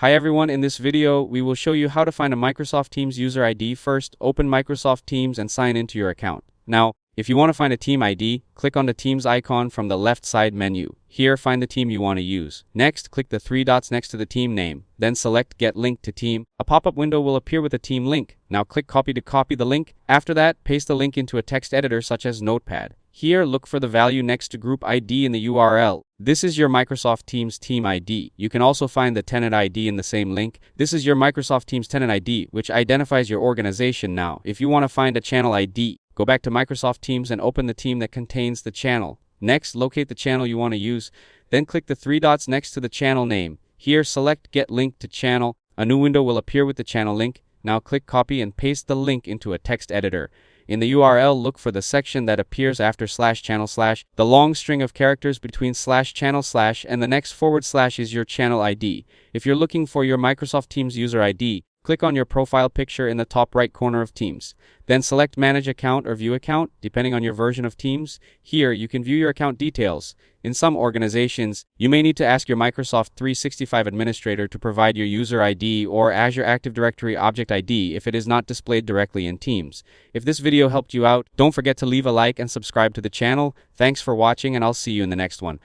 Hi everyone, in this video, we will show you how to find a Microsoft Teams user ID. First, open Microsoft Teams and sign into your account. Now, if you want to find a team ID, click on the Teams icon from the left side menu. Here, find the team you want to use. Next, click the three dots next to the team name. Then select Get Link to Team. A pop-up window will appear with a team link. Now click Copy to copy the link. After that, paste the link into a text editor such as Notepad. Here, look for the value next to Group ID in the URL. This is your Microsoft Teams Team ID. You can also find the tenant ID in the same link. This is your Microsoft Teams tenant ID, which identifies your organization. Now, if you want to find a channel ID, go back to Microsoft Teams and open the team that contains the channel. Next, locate the channel you want to use. Then click the three dots next to the channel name. Here, select Get Link to Channel. A new window will appear with the channel link. Now click Copy and paste the link into a text editor. In the URL, look for the section that appears after /channel/ the long string of characters between /channel/ and the next / is your channel ID. If you're looking for your Microsoft Teams user ID, click on your profile picture in the top right corner of Teams. Then select Manage Account or View Account, depending on your version of Teams. Here, you can view your account details. In some organizations, you may need to ask your Microsoft 365 administrator to provide your user ID or Azure Active Directory object ID if it is not displayed directly in Teams. If this video helped you out, don't forget to leave a like and subscribe to the channel. Thanks for watching, and I'll see you in the next one.